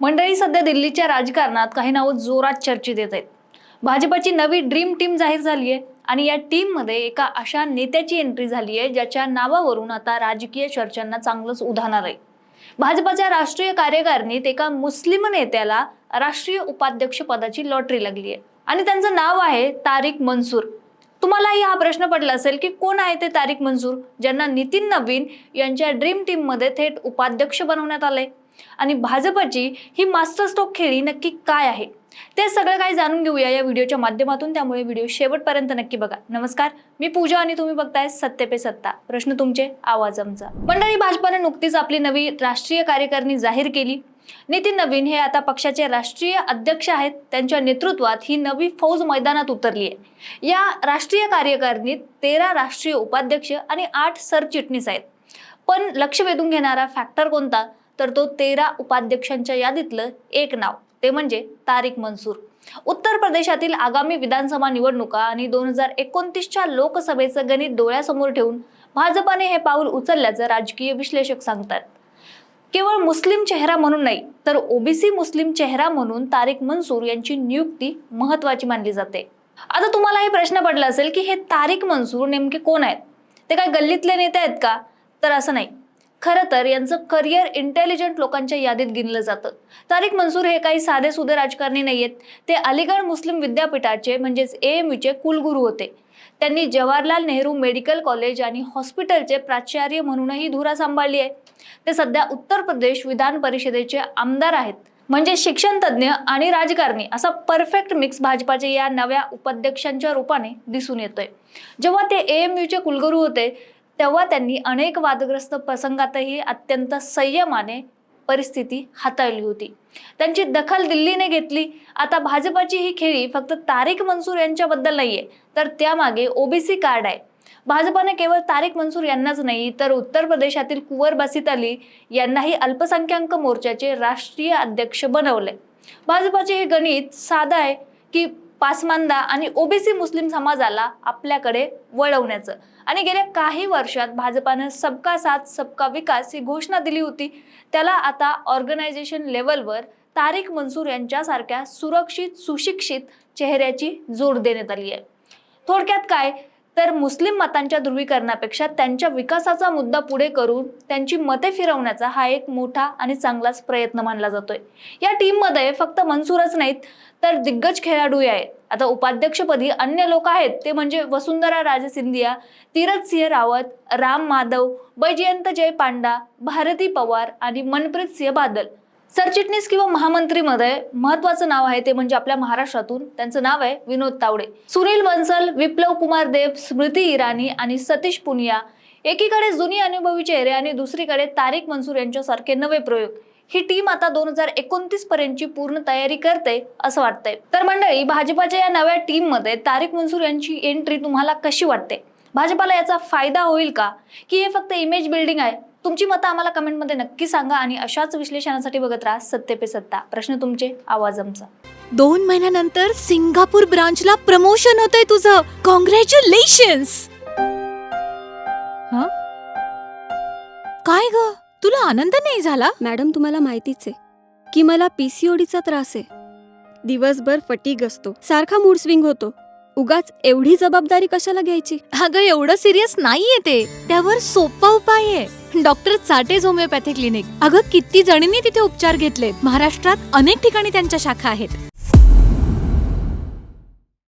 मंडळी, सध्या दिल्लीच्या राजकारणात काही नावं जोरात चर्चेत येत आहेत. भाजपची नवी ड्रीम टीम जाहीर झाली आहे आणि या टीम मध्ये एका अशा नेत्याची एंट्री झाली आहे ज्याच्या नावावरून आता राजकीय चर्चांना चांगलंच उधाणार आहे. भाजपच्या राष्ट्रीय कार्यकारिणीत एका मुस्लिम नेत्याला राष्ट्रीय उपाध्यक्ष पदाची लॉटरी लागली आहे आणि त्यांचं नाव आहे तारिक मनसूर. तुम्हालाही हा प्रश्न पडला असेल की कोण आहे ते तारिक मनसूर, ज्यांना नितीन नवीन यांच्या ड्रीम टीम मध्ये थेट उपाध्यक्ष बनवण्यात आले. आणि भाजपची ही मास्टर स्ट्रोक खेळी नक्की काय आहे ते सगळं काही जाणून घेऊया या व्हिडिओच्या माध्यमातून, त्यामुळे व्हिडिओ शेवटपर्यंत नक्की बघा. नमस्कार, मी पूजा आणि तुम्ही बघताय सत्य पे सत्ता, प्रश्न तुमचे आवाज आमचा. मंडळी, भाजपने नुकतीच आपली नवी राष्ट्रीय कार्यकारिणी जाहीर केली. नितीन नवीन हे आता पक्षाचे राष्ट्रीय अध्यक्ष आहेत. त्यांच्या नेतृत्वात ही नवी फौज मैदानात उतरली आहे. या राष्ट्रीय कार्यकारिणीत 13 राष्ट्रीय उपाध्यक्ष आणि 8 सरचिटणीस आहेत. पण लक्ष वेधून घेणारा फॅक्टर कोणता, तर तो 13 उपाध्यक्षांच्या यादीतलं एक नाव, ते म्हणजे तारिक मनसूर. उत्तर प्रदेशातील आगामी विधानसभा निवडणुका आणि 2029च्या लोकसभेचं गणित डोळ्यासमोर ठेवून भाजपाने हे पाऊल उचलल्याचं राजकीय विश्लेषक सांगतात. केवळ मुस्लिम चेहरा म्हणून नाही, तर ओबीसी मुस्लिम चेहरा म्हणून तारिक मनसूर यांची नियुक्ती महत्वाची मानली जाते. आता तुम्हाला हे प्रश्न पडला असेल की हे तारिक मनसूर नेमके कोण आहेत? ते काय गल्लीतले नेते आहेत का? तर असं नाही. खरं तर यांचं करिअर इंटेलिजंट लोकांच्या यादीत गिनलं जातं. तारिक मनसूर हे काही साधे सुधे राजकारणी नाहीयेत. ते अलीगढ मुस्लिम विद्यापीठाचे म्हणजेच AMUचे कुलगुरू होते. त्यांनी जवाहरलाल नेहरू मेडिकल कॉलेज आणि हॉस्पिटलचे प्राचार्य म्हणूनही धुरा सांभाळली आहे. ते सध्या उत्तर प्रदेश विधान परिषदेचे आमदार आहेत. म्हणजे शिक्षण तज्ज्ञ आणि राजकारणी असा परफेक्ट मिक्स भाजपाच्या या नव्या उपाध्यक्षांच्या रूपाने दिसून येतोय. जेव्हा ते AMUचे कुलगुरू होते तेव्हा त्यांनी अनेक वादग्रस्त प्रसंगातही अत्यंत संयमाने परिस्थिती हाताळली होती. त्यांची दखल दिल्लीने घेतली. आता भाजपाची ही खेळी फक्त तारिक मनसूर यांच्याबद्दल नाहीये, तर त्यामागे ओबीसी कार्ड आहे. भाजपाने केवळ तारिक मनसूर यांनाच नाही, तर उत्तर प्रदेशातील कुंवर बासित अली यांनाही अल्पसंख्याक मोर्चाचे राष्ट्रीय अध्यक्ष बनवले. भाजपाचे हे गणित साधं आहे की पासमानदा आणि ओबीसी मुस्लिम समाजाला आपल्याकडे वळवण्याचं. आणि गेल्या काही वर्षात भाजपानं सबका साथ सबका विकास ही घोषणा दिली होती. त्याला आता ऑर्गनायझेशन लेवलवर तारिक मनसूर यांच्यासारख्या सुरक्षित सुशिक्षित चेहऱ्याची जोड देण्यात आली आहे. थोडक्यात काय, तर मुस्लिम मतांच्या ध्रुवीकरणापेक्षा त्यांच्या विकासाचा मुद्दा पुढे करून त्यांची मते फिरवण्याचा हा एक मोठा आणि चांगलाच प्रयत्न मानला जातोय. या टीम मध्ये फक्त मनसूरच नाहीत, तर दिग्गज खेळाडूही आहेत. आता उपाध्यक्षपदी अन्य लोक आहेत, ते म्हणजे वसुंधरा राजे सिंधिया, तीरथ सिंह रावत, राम माधव, बैजयंत जय पांडा, भारती पवार आणि मनप्रीत सिंह बादल. सरचिटणीस किंवा महामंत्रीमध्ये महत्वाचं नाव आहे ते म्हणजे आपल्या महाराष्ट्रातून त्यांचं नाव आहे विनोद तावडे. सुनील बन्सल, विप्लव कुमार देव, स्मृती इराणी आणि सतीश पुनिया. एकीकडे जुनी अनुभवी चेहरे आणि दुसरीकडे तारिक मनसूर यांच्यासारखे नवे प्रयोग. ही टीम आता 2029 पर्यंतची पूर्ण तयारी करते असं वाटतंय. तर मंडळी, भाजपाच्या या नव्या टीम मध्ये तारिक मनसूर यांची एंट्री तुम्हाला कशी वाटते? भाजपाला याचा फायदा होईल का, की हे फक्त इमेज बिल्डिंग आहे? तुमची मतं आम्हाला कमेंटमध्ये नक्की सांगा आणि अशाच विश्लेषणासाठी बघत राहा सत्य पे सत्ता, प्रश्न तुमचे आवाज आमचा. 2 महिन्यानंतर सिंगापूर ब्रांचला प्रमोशन होतंय तुझं. कॉंग्रॅच्युलेशन्स. काय ग, तुला आनंद नाही झाला? मॅडम, तुम्हाला माहितीच आहे की मला PCODचा त्रास आहे. दिवसभर फटीग असतो, सारखा मूड स्विंग होतो. उगाच एवढी जबाबदारी कशाला घ्यायची? अगं, एवढं सिरियस नाहीये ते. त्यावर सोपा उपाय आहे, डॉक्टर चाटेज होमिओपॅथी क्लिनिक. अगं, किती जणींनी तिथे उपचार घेतलेत. महाराष्ट्रात अनेक ठिकाणी त्यांच्या शाखा आहेत.